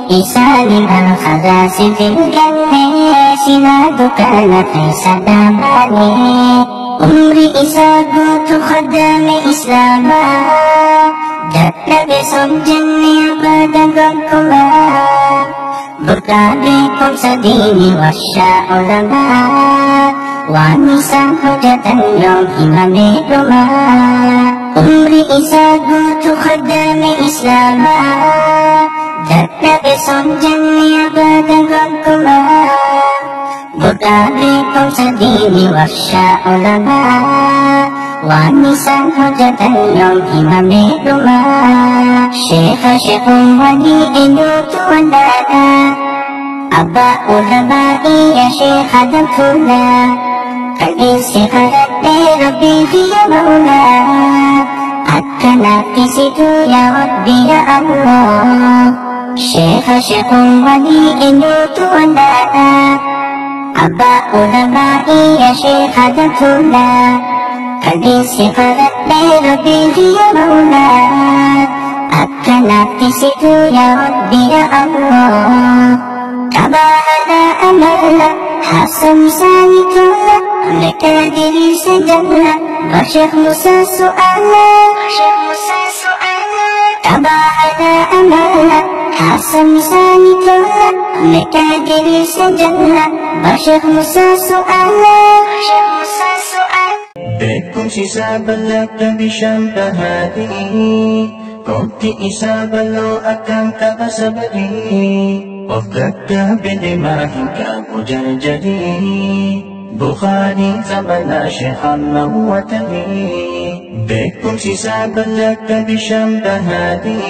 Isalim ang khadasi filgane, sinado ka na kay sa damani. Umri isago to khadami islama, datna besom janni abadagang kuma. Berkabi kum sa dini wasya ulama, wanisan hujatan yom imame duma. Umri isago to khadami islama, datna besom janni abadagang kuma. Berkabi kum sa dini wasya ulama, wanisan hujatan yom imame duma. Syekh-syekhun wali inutu wandana, abba ulama'i ya syekh adam tuna. Kal-isi khalat bi rabbi ya maula, at-kanati situ ya rabbi ya Allah. Syekh-syekhun wali inutu wandana, abba ulama'i ya syekh adam tuna. Kal-isi khalat bi rabbi ya maula, at-kanati situ ya rabbi ya Allah. Kabahana amala Hasan sanitula, mereka diri sejala. Syekh Musa su'ala, Kabahana amala Hasan sanitula, mereka diri sejala. Syekh Musa su'ala. Bekum sisa balak nabi syambahadi, Konti isa balo akan kabasabadi. Wafdaka binimahinka mujarjadi, Bukhari zamana syekhamma watani. Bekum sisa balak nabi syambahadi,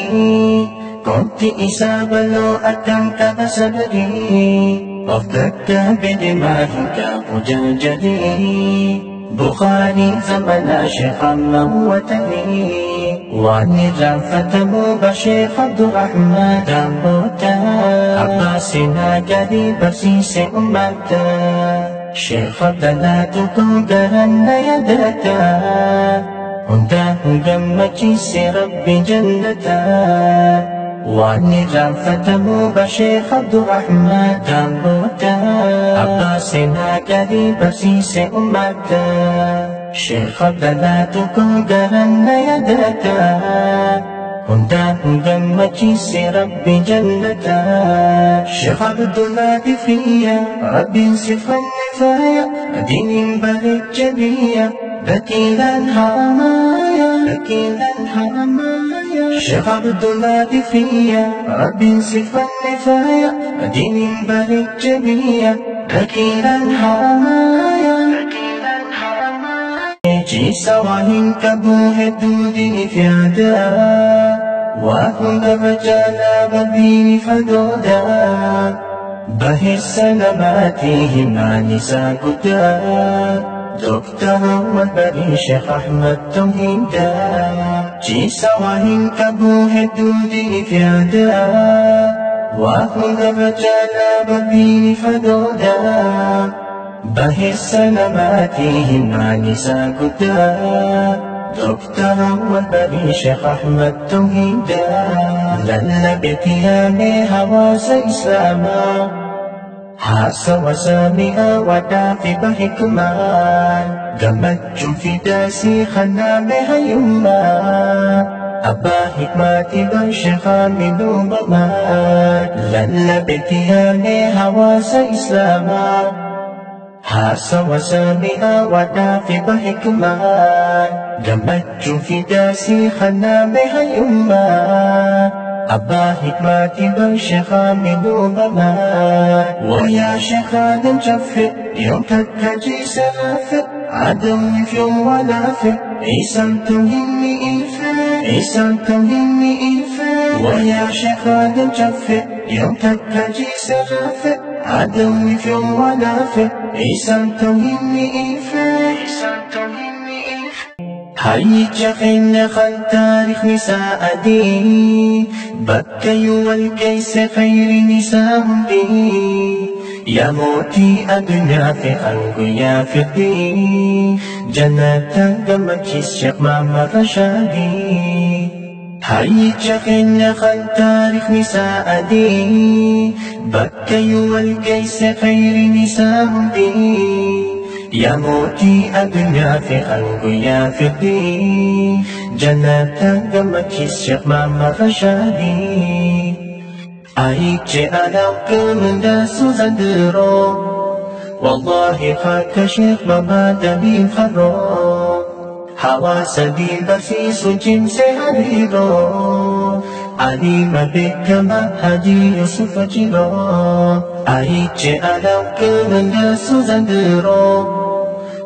Konti isa balo akan kabasabadi. Wafdaka binimahinka mujarjadi, Bukhari zamana syekhamma watani. Wanita fatamu Syekh Abdul Rahman Damota, Abbasina jadi bersisi ummata. Syekh Abdallah tutugaran daya data, Undang majisi Rabbi jannata. Wanita fatamu Syekh Abdul Rahman Damota, Abbasina jadi bersisi ummata. Syekh Abdallah tutugaran daya data, Undang majisi Rabbi jannata. Syekh Abdullah fiya, Rabbi sifan nifaya, Dinin balik jadiya, Dakilan haramaya. Syekh Abdullah fiya, Rabbi sifan nifaya, Dinin balik jadiya, Dakilan haramaya. Jisawahin kabuhe dudini fiada, Wahum darajala badini fadoda. Bahis salamatihim anisa kuda, Dokter Ahmad Bari Syekh Ahmad Tauhida. Jisawahin kabuhe dudini fiada, Wahum darajala badini fadoda. Bahis salamatihim anisa kuda, Dokter Ahmad Bari Syekh Ahmad Tauhida. Lalabitiya me hawa sa Islama, Hasa wasamiha wadafi bahikman. Gamat jumfidasi khana me hayumma, Abba hikmati ba Syekh aminu mamat. Lalabitiya me hawa sa Islama, Hasa wasamiha wadafi bahikman. Gamat jumfidasi khana me hayumma, Abba hikmati ba Syekh aminu mamat. Waya Syekh adam jafit, Yom kakkaji sarafit, Adam fi yom walafit, Isan tuhimmi ilfit. Waya Syekh adam jafit, Yom kakkaji sarafit, Adam fi yom walafit, Isan tuhimmi ilfit. هيجا خينا خل تاريخ نساء دي، بكي والكيس خير نساء دي. يا موتي أدنيا في خلق يا فقي، جنة قمك الشيخ محمد رشادي. حييت خلنا خل تاريخ نساء دي بكي والقيس خير نساء دي يا موتي أدنيا في خلق يا في الدين جنات قمك الشيخ ماما رشادي أيك ألاك من داس زندرو والله خاك شيخ ماما دبي خرو حواس دي بسيس جنس هريرو عليم بك ما هدي يوسف جيرو أيك ألاك من داس زندرو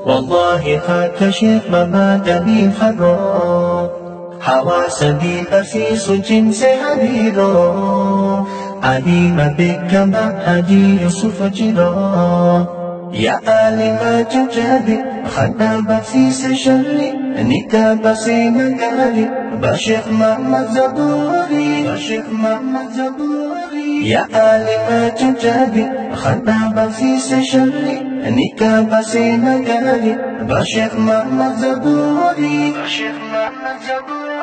والله خاك شيخ ماما دبي خرو حواس دي بسيس جنس هريرو عليم بك ما هدي يوسف جيرو يا آلم جدي خنا بسيس شري نيكا بسي مقالي بشيخ محمد زبوري بشيخ محمد زبوري يا آلم جدي خنا بسيس شري نيكا بسي مقالي بشيخ محمد زبوري بشيخ محمد زبوري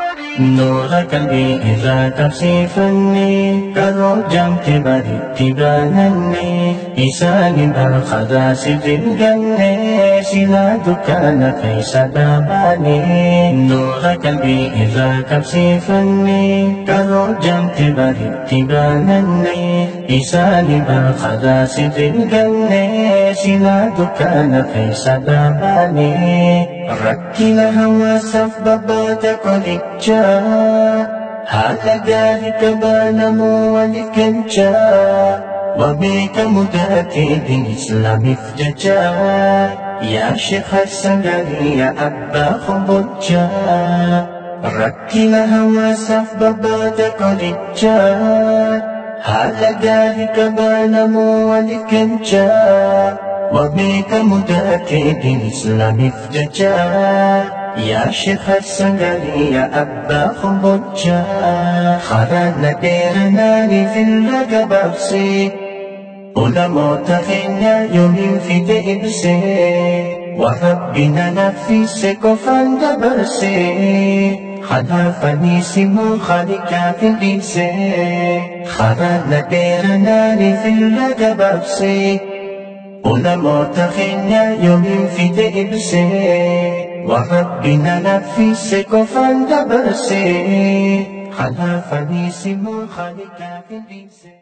نور قلبي إذا تبسيفني كالرجم تبري تبانني إسان برخدا سد الجنة سلا دكان كيس داباني نور قلبي إذا تبسيفني كالرجم تبري تبانني إسان برخدا سد الجنة سلا دكان كيس داباني ركي لهوى سبباتك ولكجا هذا ذلك بانمو ولكنجا وبيك متأكد الإسلام فججا يا شيخ السنغالي يا أبا خبجا ركي لهوى سبباتك ولكجا هذا ذلك بانمو ولكنجا وبيك متأكد الإسلام فججا يا شيخ السنغالي يا أبا خبجا خرجنا ديرنا في الرقبة بسي علماء تخينا يوم في دئبسي وربنا نفسك وفن دبرسي خلافني سمو خالقا في الإنسي خرجنا ديرنا في الرقبة بسي علماء تخينا يوم في دئبسي وربنا نفسك وفن دبرسي خلافني سمو خالقا في الإنسان